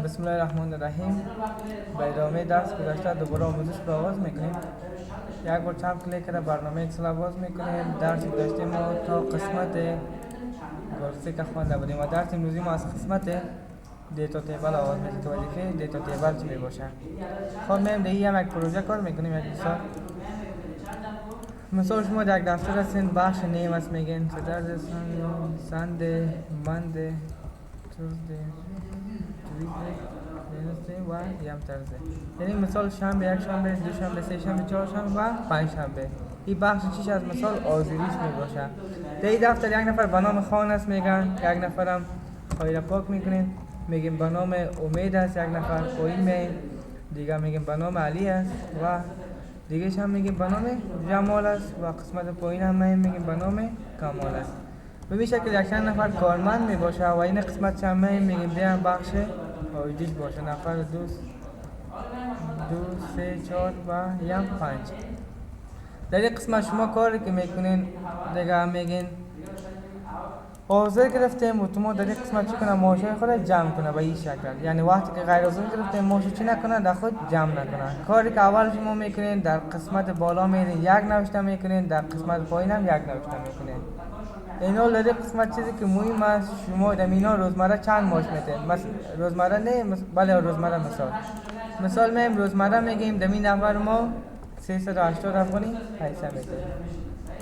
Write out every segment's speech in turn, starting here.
بسم الله الرحمن الرحیم. به ادامه درس گذشته دوباره آموزش رو آغاز میکنیم. یک بار چپ کلیک کرده برنامه اکسل آغاز میکنیم. درس گذشته ما تا قسمت گرفته که خوانده بودیم و درس امروزی ما از قسمت دیتا تیبل آغاز میکنیم که وظیفه دیتا تیبل چی میباشه. خب میم دیگه هم یک پروژه کار میکنیم. یک مثال شما در یک دفتر هستین، بخش نیم است، میگین سترده سنده منده توزده و یم ترزه، یعنی مثال شنبه، یک شنبه، دو شنبه، سه شنبه، چهار شنبه و پنج شنبه. این بخش چیش از مثال آزوریش می باشه. در این دفتر یک نفر به نام خان است میگن، یک نفرم خواهی پاک میکنین، میگیم به نام امید است، یک نفر پایین می دیگه میگیم به نام علی است و دیگه هم میگیم به نام جمال است و قسمت پایین هم میگیم به نام کمال است. به این شکل یک چند نفر کارمند می باشه و این قسمت چند میگیم دیگه بخش آیدیش باشه. نفر دو سه چهار و یم پنج. در این قسمت شما کاری که میکنین دیگه هم میگین حاضر گرفتیم و تو در این قسمت چی کنه ماشه خود جمع کنه به این شکل، یعنی وقتی که غیر حاضر گرفتیم ماشه چی نکنه در خود جمع نکنه. کاری که اول شما میکنین در قسمت بالا میرین یک نوشته میکنین، در قسمت پایین هم یک نوشته میکنین. اینا در قسمت چیزی که مهم است شما در اینا روزمره چند ماش میتین. روزمره نه بله روزمره مثال میم روزمره میگیم در این نفر ما 380 افغانی پیسه میتین.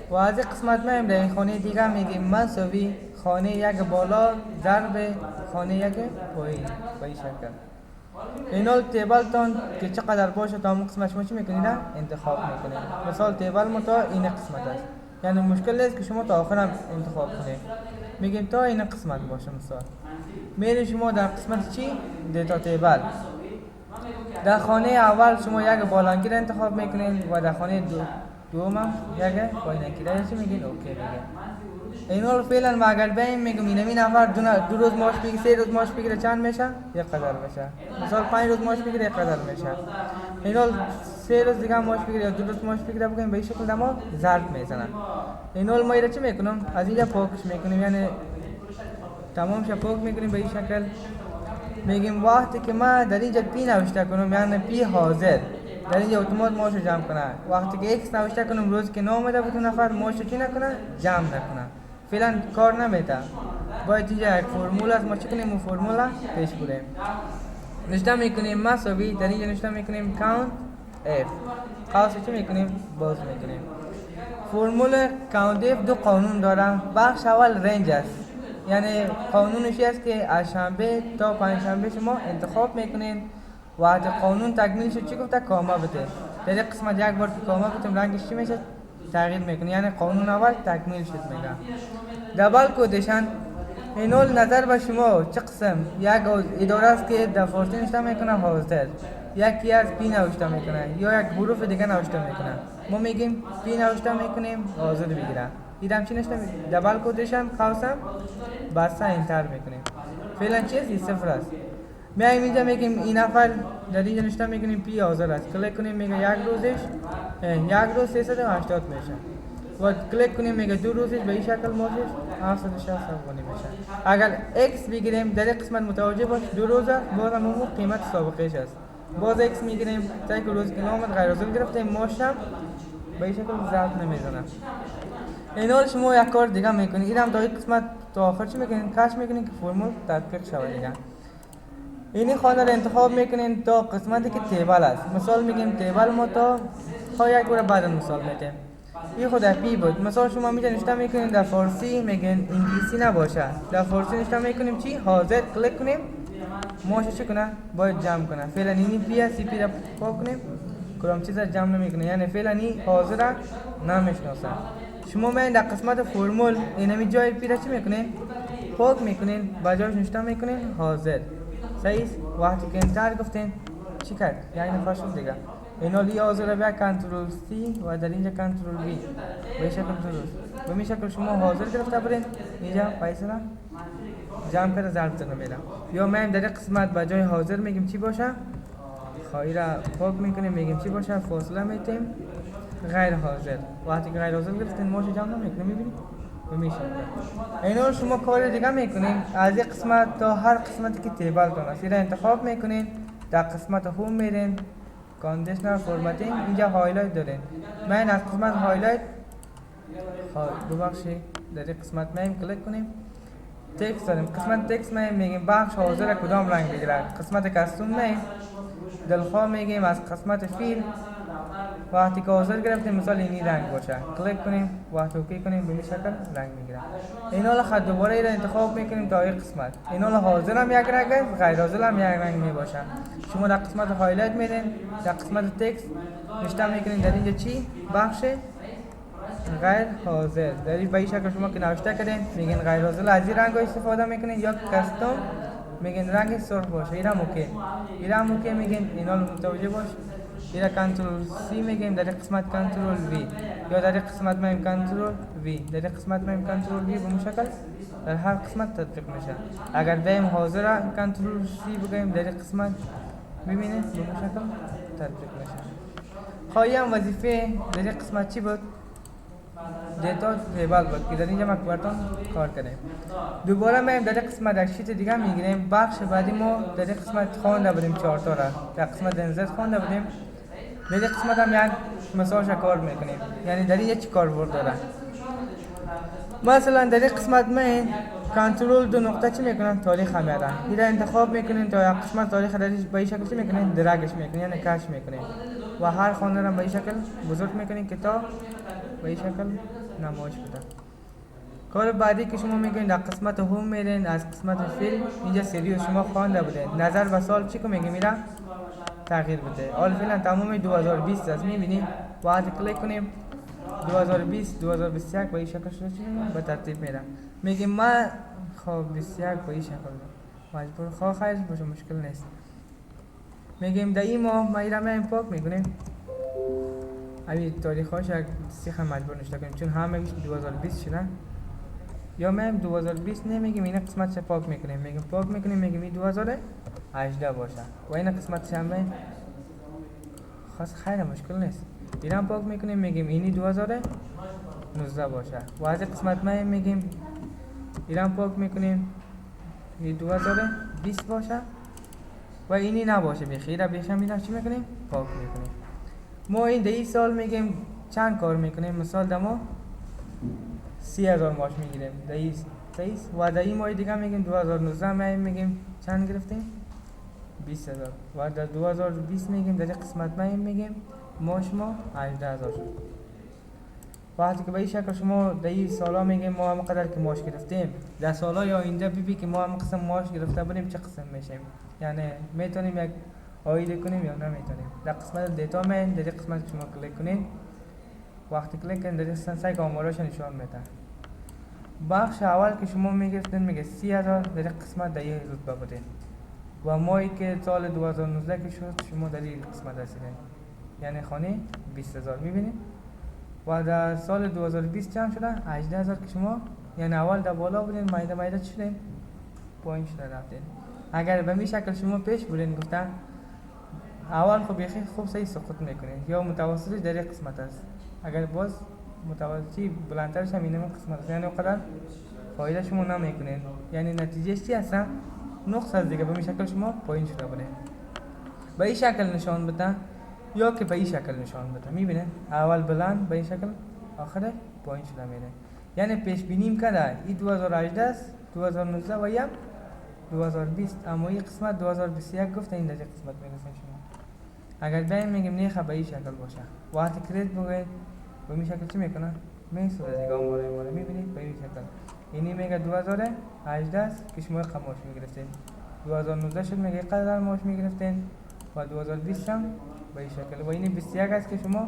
و از این قسمت میم در این خانه دیگه میگیم مساوی خانه یک بالا ضرب خانه یک پایین به این شکل. اینا تیبلتان که چقدر باشه تا همون قسمت شما چی میکنید انتخاب میکنید. مثال تیبل ما تا این قسمت است، یعنی مشکل نیست که شما تا آخر هم انتخاب کنید. میگیم تا این قسمت باشه. مثال میرین شما در قسمت چی دیتا تیبل، در خانه اول شما یک بالانگیر انتخاب میکنین و در خانه دوم هم یک پایینگیر. چی میگین اوکی میگین. اینا فعلا ما اگر بیم میگم این نفر دو روز ماش بگیره، سه روز ماش بگیره چند میشه؟ یک قدر میشه. مثال 5 روز ماش بگیره یک قدر میشه. اینا سه روز دیگه ماش بگیره یا 2 روز ماش بگیره بگیم به این شکل ما ضرب میزنن. اینا ما چی میکنم از اینجا پاکش میکنیم، یعنی تمام شو پاک میکنیم به این شکل. میگیم وقتی که ما در اینجا پی نوشته کنم یعنی پی حاضر، در اینجا اتومات ماشو جمع کنه. وقتی که ایکس نوشته کنم روز که نامده بود نفر ماشو چی نکنه جمع نکنه. فعلا کار نمیده. باید اینجا یک فرمول است، ما چی کنیم اون فرمولا پیش بریم. نشته میکنیم مساوی، در اینجا نشته میکنیم count f. خاص چی میکنیم باز میکنیم. فرمول count f دو قانون داره. بخش اول رنج است، یعنی قانونش است که از شنبه تا پنجشنبه شما انتخاب میکنین. وقتی قانون تکمیل شد چی گفته کامه بده. در این قسمت یک بار که کامه بتیم رنگش چی میشه تغییر میکنه، یعنی قانون اول تکمیل شد میگه. دبل کودشن اینا نظر به شما چه قسم یک اداره است که در فارسی نوشته میکنه حاضر، یکی از پی نوشته میکنه یا یک حروف دیگه نوشته میکنه. ما میگیم پی نوشته میکنیم حاضر بگیره. دیدم چی نوشته دبل کودشن خاصم بسته انتر میکنیم. فعلا چیزی صفر است. میایم اینجا میگیم این نفر در اینجا نوشته میکنیم پی حاضر است. کلیک کنیم میگه یک روز 380 میشه. و کلیک کنیم میگه 2 روزش به این شکل ماشش 760 افغانی میشه. اگر x بگیریم در این قسمت متوجه باش 2 روزه باز هم اون قیمت سابقهش است. باز x میگیریم تا که روز که نامد غیر حاضر گرفتیم ماشم به این شکل ضرب نمیزنه. اینا شما یک کار دیگه میکنید. اینم تا این قسمت تا آخر چی میکنین کش میکنین که فرمول تطبیق شود دیگه. اینی خانه رو انتخاب میکنین تا قسمتی که تیبل است. مثال میگیم تیبل ما تا یک بار بعد مثال میتیم. این خود پی بود. مثال شما میتونید نوشته میکنین در فارسی میگن انگلیسی نباشه، در فارسی نوشته میکنیم چی حاضر. کلیک کنیم ماشه چی کنه باید جمع کنه. فعلا اینی پی است، پی را پاک کنیم کدام چیز جمع نمیکنه، یعنی فعلا این حاضر نمیشناسه. شما میان در قسمت فرمول اینمی جای پی را چی میکنین پاک میکنین، بجاش نوشته میکنین حاضر. صحیح است. وقتی که انتر گفتین چی کرد یعنی نفر شد دیگه. اینا لی حاضر بیا کنترل سی و در اینجا کنترل بی به شکل درست. به این شکل شما حاضر گرفته برین اینجا پیسه را جمع کرده ضرب زنه میره. یا من در قسمت به جای حاضر میگیم چی باشه خواهی را پاک میکنیم میگیم چی باشه فاصله میتیم غیر حاضر. وقتی که غیر حاضر گرفتین ماشه جمع نمیکنه. میبینید به میشه. اینو شما کار دیگه میکنین، از یک قسمت تا هر قسمتی که تیبلتون است را انتخاب میکنین. در قسمت هوم میرین، کاندیشنر فورماتینگ، اینجا هایلایت دارین. من از قسمت هایلایت ببخشید در این قسمت میم کلیک کنیم. تکست داریم، قسمت تکست میم میگیم بخش حاضر کدام رنگ بگیرد. قسمت کاستوم میم دلخواه میگیم از قسمت فیل وقتی که حاضر گرفتیم مثال اینی رنگ باشه کلیک کنیم، وقتی اوکی کنیم به این شکل رنگ میگیره. اینا رو دوباره این انتخاب میکنیم تا این قسمت. اینا رو حاضر هم یک رنگ است، غیر حاضر هم یک رنگ میباشه. شما در قسمت هایلایت میدین، در قسمت تکست نوشته میکنین در اینجا چی بخش غیر حاضر. در این به این شکل شما که نوشته کردین میگین غیر حاضر از این رنگ استفاده میکنین، یا کاستوم میگین رنگ سرخ باشه. اینم اوکی، اینم اوکی میگین. اینا رو متوجه باش. اینا کنترل سی میگیم در قسمت کنترل وی، یا در قسمت میم کنترل وی، در قسمت میم کنترل وی به مشکل در هر قسمت تطبیق میشه. اگر بیم حاضر کنترل سی بگیم در قسمت ببینید به مشکل تطبیق میشه. خواهیم وظیفه در قسمت چی بود؟ دیتا تیبل بود که در اینجا ما براتون کار کردیم. دوباره ما در قسمت در شیت دیگه میگیریم. بخش بعدی ما در قسمت خوانده بودیم 4 تا را در قسمت انزت خوانده بودیم. در قسمت هم یک مثالش کار میکنیم، یعنی در این چی کار ورد داره. مثلا در قسمت من کنترل دو نقطه چی میکنن تاریخ هم میارن. این انتخاب میکنین تا یک قسمت تاریخ در به این شکل چی میکنین درگش میکنین، یعنی کش میکنین و هر خانه را به این شکل بزرگ میکنین که تا به این شکل نمایش بده. کار بعدی که شما میکنین در قسمت هوم میرین، از قسمت فیلم اینجا سریو شما خوانده بودین نظر به سال چی که میگه میره تغییر بده. حال فعلا تمام 2020 است میبینید. وقتی کلیک کنیم 2020 2021 به این شکل شده به ترتیب میره. میگیم ما خب 21 به این شکل مجبور خواه خیر باشه مشکل نیست. میگیم در این ماه ما ایرا میم پاک میکنیم. اوی تاریخاش یک سیخ مجبور نشته کنیم چون همه 2020 شده. یا میم 2020 نمیگیم این قسمت پاک میکنیم، میگیم پاک میکنیم میگیم این 2018 باشه و این قسمت همه خاص خیلی مشکل نیست. اینا پاک میکنیم میگیم اینی 2019 باشه و از قسمت ما میگیم اینا پاک میکنیم این 2020 باشه و اینی نباشه بخیر بیشم اینا چی میکنیم پاک میکنیم. ما این ده سال میگیم چند کار میکنیم. مثال دما 30,000 ماش میگیریم دهیست و در این ماه دیگه میگیم 2019 میگیم چند گرفتیم 20,000 و در 2020 میگیم در قسمت ما میگیم ماش ما 18,000 شد. وقتی که به این شکل شما در این سالا میگیم ما هم قدر که ماش گرفتیم در سالای آینده ببی که ما هم قسم ماش گرفته بودیم چه قسم میشیم، یعنی میتونیم یک آیده کنیم یا نمیتونیم. در قسمت دیتا من در قسمت شما کلیک کنید، وقتی کلیک کنید در سنسای آمارش نشان میده. بخش اول که شما میگرفتین میگه 30,000 در قسمت در این رتبه بودین و ماهی که سال 2019 که شد شما در این قسمت رسیدین یعنی خانه 20,000 میبینید. و در سال 2020 چند شده 18,000 که شما یعنی اول در بالا بودین مایده چی شدین پایین شده رفتین. اگر به می شکل شما پیش بودین گفتن اول خب یخی خوب صحیح سقوط میکنین یا متوسطش در یک قسمت است. اگر باز متوسطی بلندترش هم اینه قسمت است یعنی اقدر فایده شما نمیکنین، یعنی نتیجهش چی هست نقص از دیگه به این شکل شما پایین شده بودین. به این شکل نشان بده یا که به این شکل نشان بده میبینین اول بلند به این شکل آخر پایین شده میره. یعنی پیش بینیم کرده این 2018 است 2019 و یا 2020 اما این قسمت 2021 گفته این در قسمت میرسه شما. اگر بیایم میگیم نیخه به این شکل باشه وقتی کریت بگوید به این شکل چی میکنه میسوده دیگه آماره میبینید به این شکل. اینی میگه 2018 است که شما قماش میگرفتین 2019 شد میگه قدر ماش میگرفتین و 2020 هم به این شکل و اینی 21 است که شما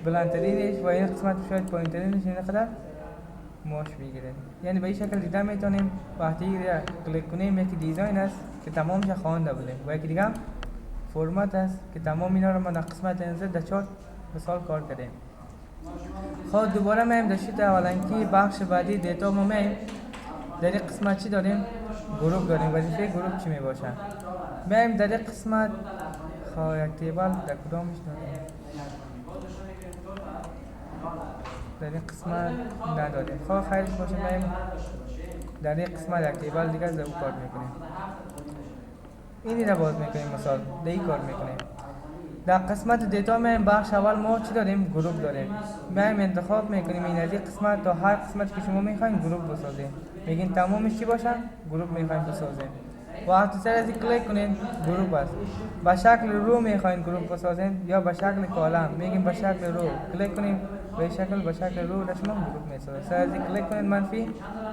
بلندترینش و این قسمت شاید پایینترینش این قدر ماش میگیرین. یعنی به این شکل دیده میتونیم وقتی کلیک کنیم یکی دیزاین است که تمامش خوانده بودیم و یکی دیگه فرمت است که تمام اینا رو ما در قسمت انزد در 4 مثال کار کردیم. خب دوباره میم در شیت اولنکی بخش بعدی دیتا ما میم در این قسمت چی داریم گروپ داریم. وظیفه گروپ چی می باشه میم در این قسمت خب یک تیبل در کدامش داریم در این قسمت نداریم. خواه خیرش باشه بریم در این قسمت یک تیبل دیگه زو کار میکنیم. اینی را باز میکنیم، مثال دی کار میکنیم. در قسمت دیتا میایم بخش اول ما چی داریم؟ گروپ داریم. میایم انتخاب میکنیم این از این قسمت تا هر قسمت که شما میخواین گروپ بسازیم. میگین تمامش چی باشه؟ گروپ میخواین بسازیم. وقتی سر از این کلیک کنین گروپ است. به شکل رو میخواین گروپ بسازین یا به شکل کالم؟ میگیم به شکل رو. کلیک کنیم به شکل رو را شما گروپ میسازه. سر از این کلیک کنین منفی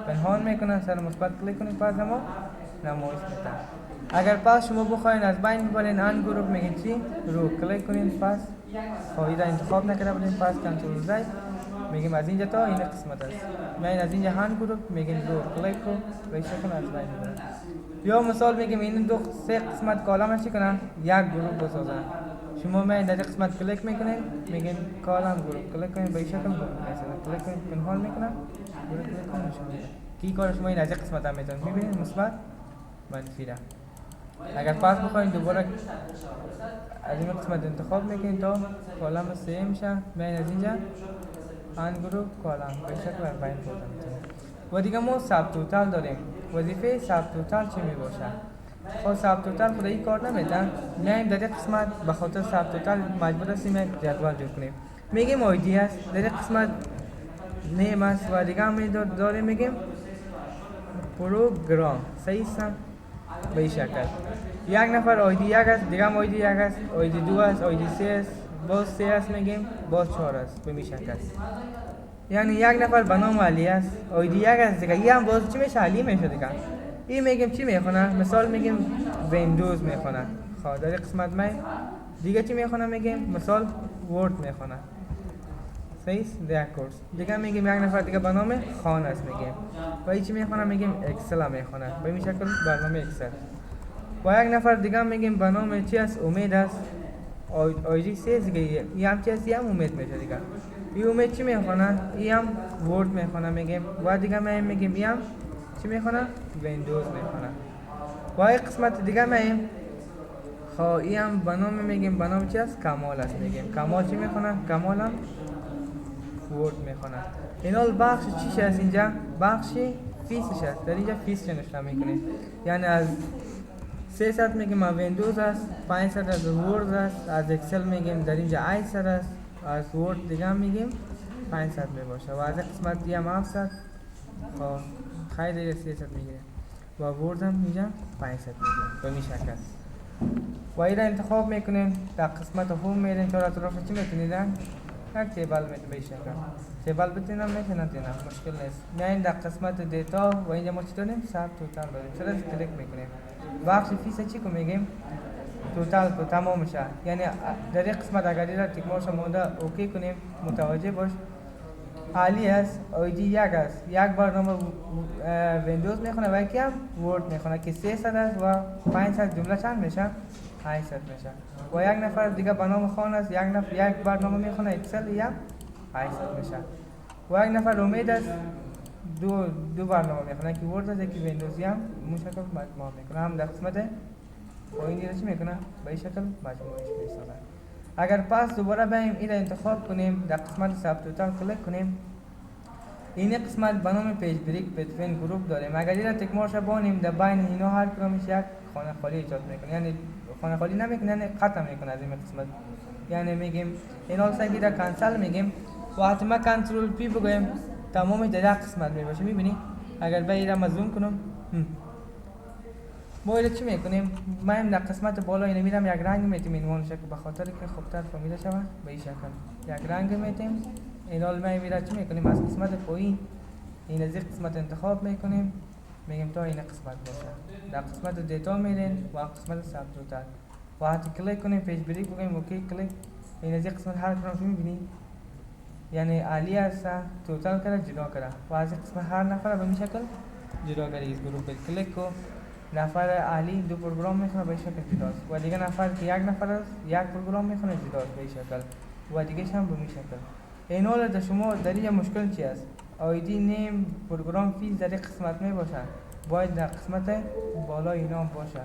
پنهان میکنن، سر مثبت کلیک کنین پس ما نمایش میدن. اگر پس شما بخواین از بین ببرین ان گروپ میگین چی؟ رو. کلیک کنین پس خواهی را انتخاب نکرده بودین پس کنترل زد میگیم از اینجا تا این قسمت است. میگین از اینجا هند گروپ میگین رو. کلیک کو به شکل از بین ببرین. یا مثال میگیم این دو سه قسمت کالم چی کنن؟ یک گروپ بسازن. شما میاین در قسمت کلیک میکنین میگین کالم گروپ. کلیک کنین به شکل گروپ میسازه. کلیک کنین پنهان میکنن گروپ کلیک کنین شما کی کار شما این از قسمت هم میتونید میبینید مثبت منفی را. اگر پس بخواین دوباره از این قسمت انتخاب میکنین تا کالم سه میشه، میاین از اینجا ان گروپ کالم به شکل از بین بردن میتونید. و دیگه ما ساب توتال داریم. وظیفه ساب توتال چی میباشه؟ خب ساب توتال خودی کار نمیدن. میایم در قسمت به خاطر ساب توتال مجبور هستیم یک جدول جور کنیم. میگیم آیدی است، در قسمت نیم است و دیگه هم داریم میگیم پروگرام. صحیح است؟ به این شکل یک نفر آیدی یک است، دیگه هم آیدی یک است، آیدی دو است، آیدی سه است، باز سه است میگیم، باز چهار است. به این شکل یعنی یک نفر به نام علی است، آیدی یک است دیگه، این هم باز چی میشه؟ علی میشه دیگه. این میگیم چی میخونه؟ مثال میگیم ویندوز میخونه. خب در قسمت می دیگه چی میخونه؟ میگیم مثال ورد میخونه. صحیح است؟ دیگه کورس دیگه میگیم یک نفر دیگه به نام خان است میگیم. و این چی میخونه؟ میگیم اکسل میخونه. به این شکل برنامه اکسل. و یک نفر دیگه میگیم به نام چی است؟ امید است. آیدی سه دیگه، این هم چی است؟ این هم امید میشه دیگه. این امید چی میخونه؟ این هم ورد میخونه میگیم. و دیگه میگیم این هم چی میخونه؟ ویندوز میخونه. و این قسمت دیگه میگیم خب این هم به نام میگیم به نام چی است؟ کمال است میگیم. کمال چی میخونه؟ کمال هم ورد میخونه. این حال بخش چیش است اینجا؟ بخشی فیسش است. در اینجا فیس نوشته میکنیم. یعنی از 300 میگیم از ویندوز است، 500 از ورد است، از اکسل میگیم در اینجا 800 است، از ورد دیگه میگیم 500 میباشه و از قسمت دیگه هم 700 خب خیلی 300 میگیره و ورد هم اینجا 500 میگیره. به این شکل و این را انتخاب میکنین. در قسمت هوم میرین چرا اطراف چی میتونیدن؟ یک تیبل میتونید به این شکل تیبل بتونم میشه نتونم مشکل نیست. میاین در قسمت دیتا و اینجا ما چی داریم؟ ساب توتال داریم. چرا کلیک میکنیم بخش فیس چی که میگیم توتال کو تمام میشه. یعنی در این قسمت اگر این را تیک مارش مونده اوکی کنیم متوجه باش عالی است. آیدی یک است، یک برنامه ویندوز میخونه و یکی هم ورد میخونه که 300 است و 500 جمله چند میشه؟ 800 میشه. و یک نفر دیگه به نام خان است، یک برنامه میخونه اکسل یا 800 میشه. و یک نفر امید است دو برنامه میخونه که ورد است یکی ویندوز هم مشکل مجموعه میکنه. هم در قسمت آیدی را چی میکنه؟ به این شکل مجموعهش میسازه. اگر پس دوباره بریم این را انتخاب کنیم در قسمت ساب توتال کلیک کنیم این قسمت به نام پیج بریک بتوین گروپ داریم. اگر این را تک مارش بانیم در بین اینا هر کدامش یک خانه خالی ایجاد میکنه. یعنی خانه خالی نمیکنه یعنی ختم میکنه از این قسمت. یعنی میگیم این حال سنگی را کنسل میگیم و حتما کنترل پی بگویم تمام در قسمت میباشه. میبینی اگر به این را مزوم کنم ما ایره چی میکنیم؟ من در قسمت بالا اینه میرم یک رنگ میتیم اینوان شکل به خاطر که خوبتر فهمیده شود به این شکل یک رنگ میتیم. این حال ما میره چی میکنیم؟ از قسمت پایین این از این قسمت انتخاب میکنیم میگیم تا این قسمت باشه. در قسمت دیتا میرین و قسمت ساب توتال و حتی کلیک کنیم پیج بریک بگیم اوکی کلیک این از این قسمت هر کدام میبینید یعنی عالی است توتال کرده جدا کرده و از این قسمت هر نفر به این شکل جدا کرده. از گروپ کلیک کو نفر علی دو پروگرام میخونه به شکل جداست و دیگه نفر که یک نفر است یک پروگرام میخونه جداست به شکل و دیگه هم به این شکل. این حال در شما در این مشکل چی است؟ آیدی نیم پروگرام فیز در این قسمت می باشه باید در قسمت بالا اینا هم باشه.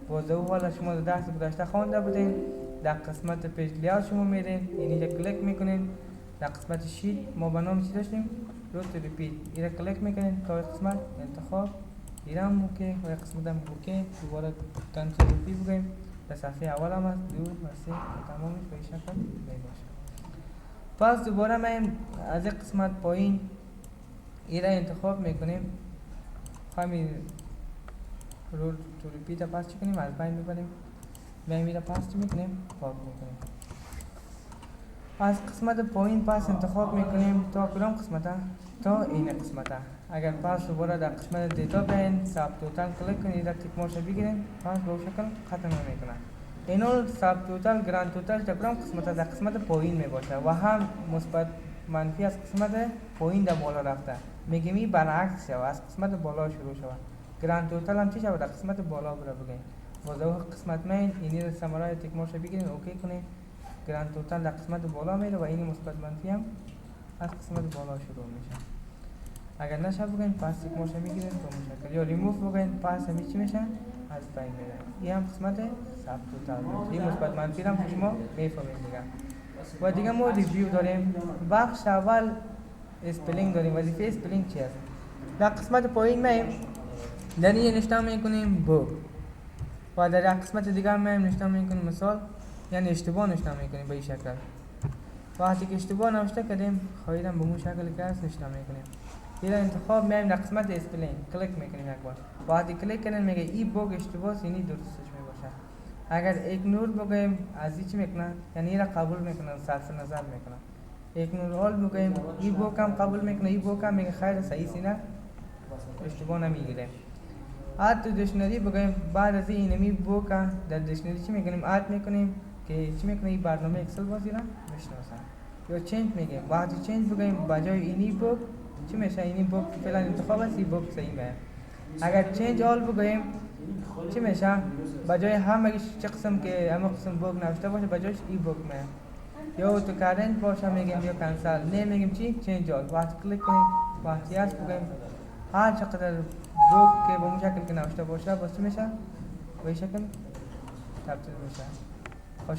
و در حال شما در درس گذشته خوانده بودین در قسمت پیج لیاوت شما میرین اینجا کلیک میکنین در قسمت شیت ما به نام چی داشتیم؟ رو تو ریپیت. اینا کلیک میکنین تا قسمت انتخاب ایران اوکی و قسمت هم اوکی. دوباره کنترل پی بگیم. در صفحه اول هم هست 2 و 3 تمام به این شکل میباشه. پس دوباره ما از این قسمت پایین ایرا انتخاب میکنیم. همین رو تو ریپیت پاس چی کنیم؟ از بین میبریم. بین میره پاس چی میکنیم؟ پاک میکنیم. از قسمت پایین پاس انتخاب میکنیم تا کدام قسمت ها؟ تا این قسمت ها. اگر پاس دوباره در قسمت دیتا بین ساب توتال کلیک کنید در تیک مارش بگیریم پاس به شکل ختم میکنه. اینو ساب توتال گراند توتال در کدام قسمت ها؟ در قسمت پایین میباشه و هم مثبت منفی از قسمت پایین در بالا رفته. میگیم این برعکس شود، از قسمت بالا شروع شود. گراند توتال هم چی شود؟ در قسمت بالا بره بگیم. باز قسمت مین اینی رو سمرای تیک مارش بگیریم اوکی کنیم. گراند توتال در قسمت بالا میره و این مثبت منفی هم از قسمت بالا شروع میشه. اگر نشه بگین پاس تیک مارش میگیریم تو مشکل یا ریموف بگین پاس همی چی میشه؟ از بین میره. این هم قسمت ساب توتال. این مثبت منفی هم شما میفهمید دیگه. و دیگه ما ریویو داریم. بخش اول اسپلینگ داریم. وظیفه اسپلینگ چی است؟ در قسمت پایین میم در این نشته میکنیم بو و در قسمت دیگر میم نشته میکنیم مثال یعنی اشتباه نشته میکنیم به این شکل. وقتی که اشتباه نوشته کردیم خواهیدم به اون شکل که هست نشته میکنیم. این انتخاب میم در قسمت اسپلینگ کلیک میکنیم یک بار. وقتی کلیک کنیم میگه ای بوگ اشتباه یعنی درستش میباشه. اگر ایگنور بگیم از این چی میکنه؟ یعنی این را قبول میکنه صرف نظر میکنه. ایگنور آل بگیم ای بوگ هم قبول میکنه ای بوگ هم میگه خیر صحیح سینه اشتباه نمیگیره. آد تو دیکشنری بگیم بعد از این اینمی بوگ در دیکشنری چی میکنیم؟ آد میکنیم که چی میکنه این برنامه اکسل بازی را میشناسه. یا چنج میگیم وقتی چنج بگیم بجای اینی بوگ چی میشه؟ اینی بوگ فعلا انتخاب است این بوگ صحیح میشه. اگر چنج آل بگیم چی میشه؟ بجای همه چه قسم که همه قسم بوگ نوشته باشه بجایش ای بوگ میشه. یا تو کارنت باشه میگیم یا کنسل نمیگیم چی؟ چنج آل. وقتی کلیک کنیم وقتی هست بگیم هر چقدر بوگ که به اون شکل که نوشته باشه باز چی میشه؟ به این شکل تبدیل میشه.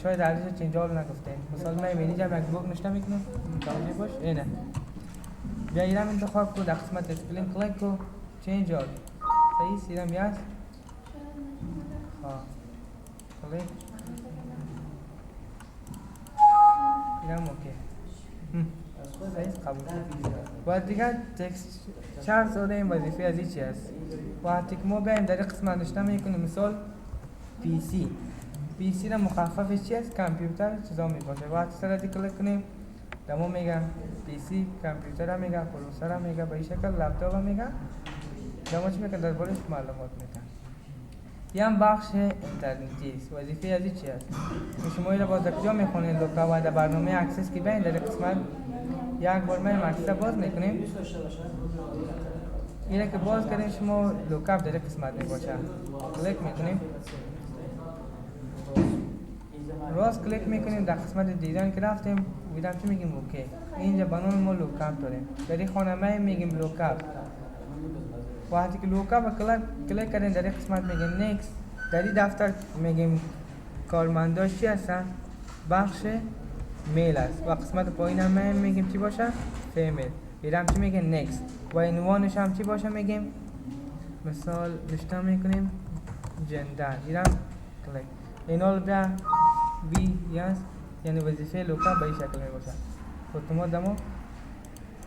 شاید ارزش چنج آل نگفتیم. مثلا من اینجا یک بوگ نوشته میکنم متوجه باش اینه. بیا ایرم انتخاب کو در قسمت اسپلینگ کلیک کو چنج آل صحیح سیرم یاست کلیک ایرم اوکی صحیح قبول و دیگر تکست چارت داریم وظیفه از این چی هست وقتی که ما بیایم در قسمت نوشته میکنیم مثال پی سی را مخففش چی هست؟ کامپیوتر چیزا میباشه. وقتی سر دی کلیک کنیم دمو میگه پی سی کامپیوتر میگه پروسر میگه به این شکل لپتاپ میگه دمو چی میگه دربارش معلومات میگه. یه هم بخش اینترنتی است. وظیفه از چی است؟ شما اینو باز کجا میخونید لوکا و در برنامه اکسس که بیاین در قسمت یک بار من اکسس باز میکنیم اینه که باز کردیم شما لوکاپ در قسمت میباشه. کلیک میکنیم راست کلیک میکنیم در قسمت دیزاین که رفتیم ویدم چی میگیم اوکی. اینجا بنام ما لوکاپ داریم در این خانه میگیم لوکاپ. وقتی که لوکاپ کلیک کردیم در این قسمت میگیم نیکست. در این دفتر میگیم کارمنداش چی هستن؟ بخش میل است و قسمت پایین هم میگیم چی باشه؟ فیمیل. ایرم چی میگه نیکست و عنوانش هم چی باشه میگیم مثال نشته میکنیم جندر. ایرم کلیک اینال بیا بی یاس یعنی وظیفه لوکاپ به این شکل میباشه. خودتون دمو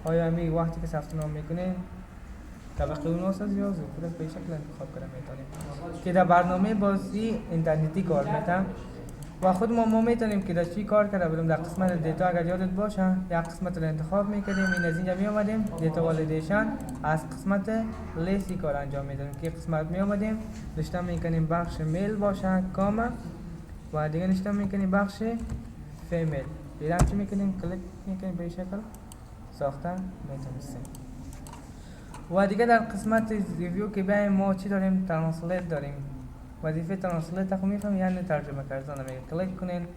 آیا می وقتی که ثبت نام میکنین طبقه اوناس از یا زوکورت به این شکل انتخاب کنه میتونیم که در برنامه بازی اینترنتی کار میتونم و خود ما میتونیم که در چی کار کرده بودیم. در قسمت دیتا اگر یادت باشه یک قسمت رو انتخاب میکردیم این از اینجا میامدیم دیتا والیدیشن از قسمت لیستی کار انجام میدادیم که قسمت میامدیم نشته میکنیم بخش میل باشه کاما و دیگه نشته میکنیم بخش فیمیل. دیگه چی میکنیم کلیک میکنیم به این شکل ساخته میتونستیم. و دیگه در قسمت ریویو که بیایم ما چی داریم؟ ترنسلیت داریم. وظیفه ترنسلیت رو میفهم یعنی ترجمه کردن میگه. کلیک کنین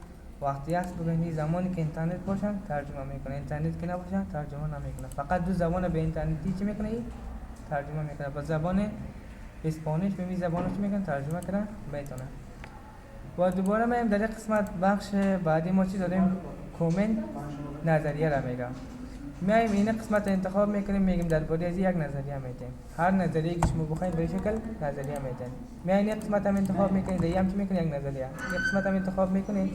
وقتی هست ببینید زمانی که اینترنت باشه ترجمه میکنه اینترنت که نباشه ترجمه نمیکنه. فقط دو زبان به اینترنتی چی میکنه ترجمه میکنه. با زبان اسپانیش به می زبانش میکنه ترجمه کنه میتونه. و دوباره ما در قسمت بخش بعدی ما چی داریم؟ کومنت نظریه را میگم. میایم این قسمت انتخاب میکنیم، میگیم درباره از یک نظریه میتیم. هر نظریه که شما بخواید به شکل نظریه میتین. میایم یک قسمت هم انتخاب میکنید، دیگه هم چی میکنید؟ یک نظریه. یک قسمت هم انتخاب میکنید،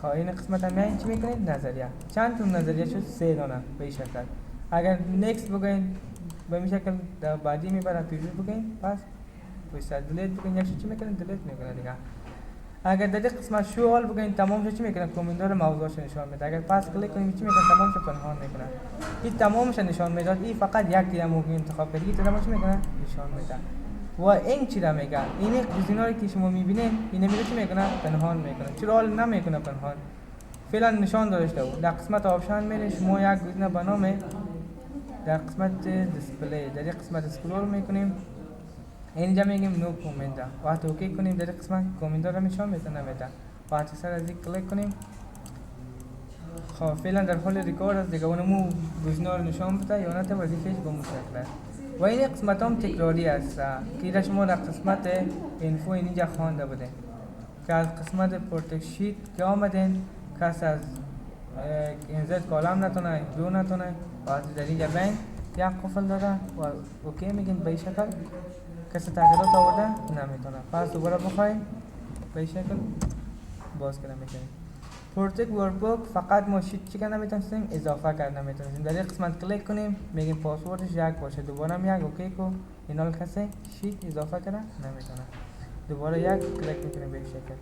خب این قسمت هم میایم چی میکنید؟ نظریه. چند تا نظریه شد؟ 3 دانه به این شکل. اگر نکست بگین به این شکل در بعدی میبرن پیشو بگین، پس ویسا دلیت بگین یک چی میکنید؟ دلیت میکنه دیگه. اگر در این قسمت شو آل بگین تمام چی میکنه؟ کومندور موضوعش نشان میده. اگر پاس کلیک کنیم چی میکنه؟ تمامش پنهان میکنه. این تمامش نشان میداد. این فقط یک دیگه ممکن انتخاب کنید. این تمامش میکنه؟ نشان میده. و این چی را میگه؟ این گزینه‌ای که شما میبینین اینا میره چی میکنه؟ پنهان میکنه. چرا آل نمیکنه پنهان؟ فعلا نشان داشته بود. در قسمت آپشن میره شما یک گزینه به نام در قسمت دیسپلی، در این قسمت اسکرول میکنیم، اینجا میگیم نو کومندا. وقتی اوکی کنیم در این قسمت کومندا را نشان میده نمیده. وقتی سر از این کلیک کنیم، خب فعلا در حال ریکورد است دیگه، اونمو گزینه رو نشان بده یا نه وظیفه‌اش به مشکل است. و این قسمت هم تکراری است که شما در قسمت اینفو اینجا خوانده بودین که از قسمت پروتکت شیت که آمدین کس از اینزد کالم نتونه دو نتونه وقتی در اینجا بین یک قفل داره و اوکی میگین به این شکل کسی تغییرات آورده نمیتونه. پس دوباره بخوایم به این شکل باز کنه میتونیم. پروتکت ورکبوک فقط ما شیت چی کنه نمیتونستیم اضافه کرد نمیتونستیم. در این قسمت کلیک کنیم میگیم پاسوردش یک باشه، دوباره هم یک اوکی کو اینا کسی شیت اضافه کنه نمیتونه. دوباره یک کلیک میکنیم به این شکل.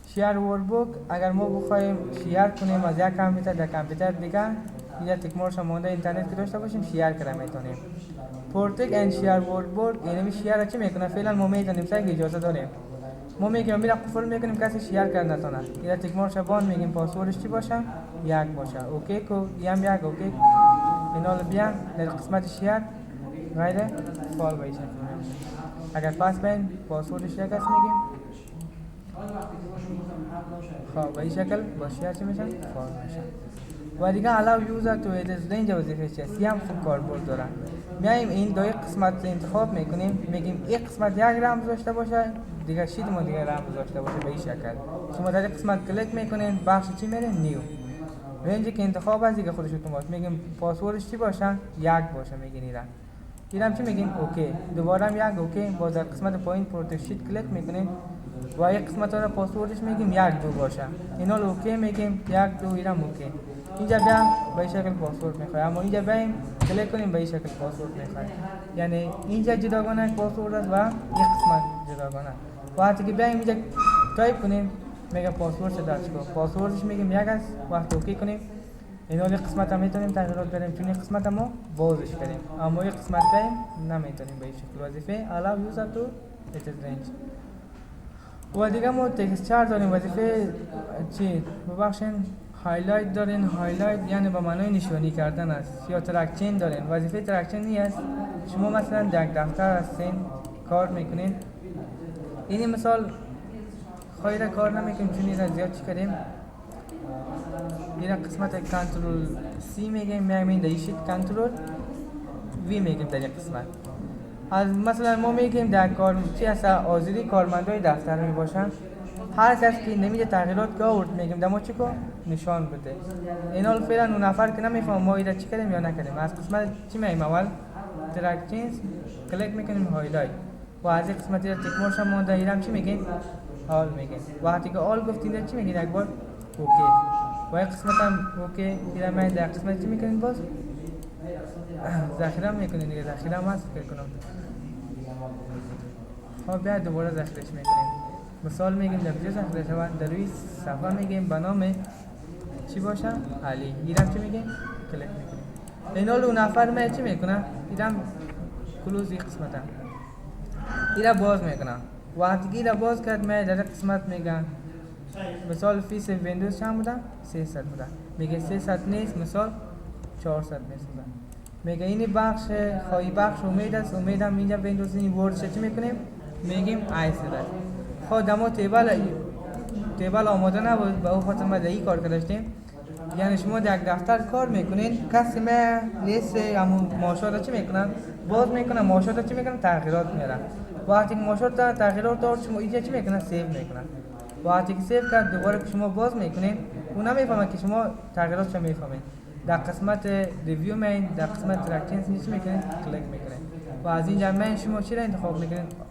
شیر ورکبوک اگر ما بخوایم شیر کنیم از یک کامپیوتر در کامپیوتر دیگه یا تکمورش مونده اینترنت که داشته باشیم شیر کنه میتونیم. پروتکت اند شیر ورکبوک یعنی شیر چی میکنه؟ فعلا ما میتونیم سعی اجازه داریم ما میگیم میرا قفل میکنیم کسی شیر کرد نتونه. یا تکمورش بان میگیم پاسوردش چی باشه؟ یک باشه. اوکی کو یم یک اوکی اینا رو بیا در قسمت شیر غیر فال باشه. اگر پاس بین پاسوردش یک است میگیم خب به این شکل با شیر چی میشن؟ فال میشن. و دیگه allow user to edit range وظیفه چیه؟ سی هم خوب کاربرد دارن. میایم این دو قسمت انتخاب میکنیم میگیم یک قسمت یک رمز داشته باشه دیگه شید ما دیگه رمز داشته باشه به این شکل. شما در این قسمت کلیک میکنین بخش چی میره؟ نیو. رنجی که انتخاب از دیگه خودش اتومات میگیم پاسوردش چی باشه؟ یک باشه میگین اینم چی میگیم؟ اوکی. دوباره هم یک اوکی. باز در قسمت پایین پروتکت شیت کلیک میکنین و یک قسمت رو پاسوردش میگیم یک دو باشه. اینا رو اوکی میگیم یک دو اینم اوکی. اینجا بیام به این شکل پاسورد میخوای، اما اینجا بیایم کلیک کنیم به این شکل پاسورد میخوای. یعنی اینجا جداگانه پاسورد است و یک قسمت جداگانه. وقتی که بیایم اینجا تایپ کنیم میگه پاسورد چه درج کن، پاسوردش میگیم یک است. وقتی اوکی کنیم اینا یک قسمت هم میتونیم تغییرات بدیم چون یک قسمت ما بازش کنیم اما یک قسمت بیایم نمیتونیم به این شکل. وظیفه allow user to edit range. و دیگه ما تکسچر داریم وظیفه چی؟ ببخشین هایلایت دارین. هایلایت یعنی به معنای نشانی کردن است. یا ترک چین دارین. وظیفه ترک چین این است شما مثلا در دفتر هستین کار میکنین اینی مثال خیلی کار نمیکنیم چون این را زیاد چی کردیم این قسمت کنترل سی میگیم میگیم در شیت کنترل وی میگیم در یک قسمت. از مثلا ما میگیم در کار چی هست آزادی کارمندای دفتر می باشن هر کس که نمیده تغییرات که آورد میگیم دما چی کن نشان بده. اینا فعلا اون نفر که نمیفهم ما اینا چی کردیم یا نکردیم. از قسمت چی میگیم اول ترک چینز کلیک میکنیم هایلایت و از این قسمت تکمورش هم مونده ایرم چی میگیم آل میگیم. وقتی که آل گفتین چی میگین یک بار اوکی و یک قسمت هم اوکی ایرم من در قسمت چی میکنین باز ذخیره میکنین دیگه. ذخیره هم هست فکر کنم. خب بیا دوباره ذخیرهش میکنیم. مثال میگیم در کجا ذخیره شود در روی صفحه میگیم به نام چی باشه علی ایرم چی میگیم کلیک میکنیم. اینا لو نفر من چی میکنه ایرم کلوز این قسمت هم ایرم باز میکنه. وقتی که ایرم باز کرد من در قسمت میگم مثال فیس ویندوز چند بوده 300 بوده میگه 300 نیست مثال 400 نیست میگه اینی بخش خواهی بخش امید است. امیدم اینجا ویندوز این ورد چی میکنیم میگیم ایسد. خود ما تیبل آماده نبود به اون خاطر ما این کار کردیم. یعنی شما در یک دفتر کار میکنین کسی ما لیست همون ماشات چی میکنن باز میکنن ماشات چی میکنن تغییرات میارن. وقتی که ماشات تغییرات دار شما اینجا چی میکنن سیو میکنن. وقتی که سیو کرد دوباره که شما باز میکنین اونا میفهمن که شما تغییراتش میفهمید. در قسمت ریویو مین، در قسمت ترکینگ چی میکنید؟ کلیک میکنید و از اینجا من شما چی را انتخاب میکنید؟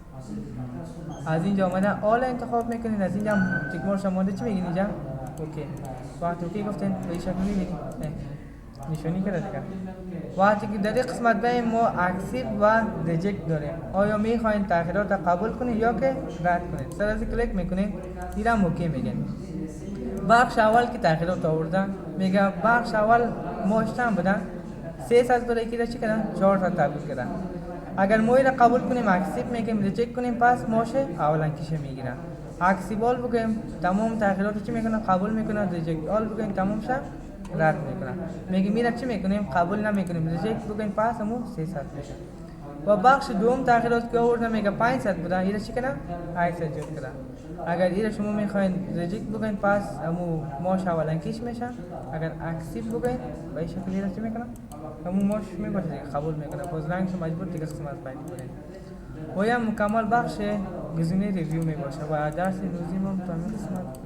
از اینجا اومدن آل انتخاب میکنید، از اینجا تیک مارک شما چی میگین اینجا؟ اوکی. وقتی اوکی گفتین به این شکل میبینید نشانی کرده دیگه. وقتی که در این قسمت بین ما اکسیپ و ریجکت داریم، آیا میخواین تغییرات را قبول کنید یا که رد کنید؟ سر از کلیک میکنید دیرم اوکی میگن. بخش اول که تغییرات آوردن میگه بخش اول ماشتن بدن 300 برای کی را چی کردن 400 تبدیل کردن. اگر ما را قبول کنیم اکسیپ میگیم، ریجکت کنیم پس ماشه اولا کیشه میگیرن. اکسیبال بگیم تمام تغییرات چی میکنن قبول میکنن، ریجکت آل بگیم تمام شه رد میکنن. میگیم میره چی میکنیم قبول نمیکنیم، ریجکت بگیم پس همون 300 میشه. و بخش دوم تغییرات که آوردن میگه 500 بودن اینا چی کنن 800 جور کردن. اگر اینا شما میخواین ریجکت بگین پس همون ماش اولا کیش میشن. اگر اکسیپ بگین به این شکل اینا چی میکنن همون ماش میباشه دیگه قبول میکنن. باز رنگش مجبور دیگه قسمت باید کنین. و یا مکمل بخش گزینه ریویو میباشه و درس روزی ما تا قسمت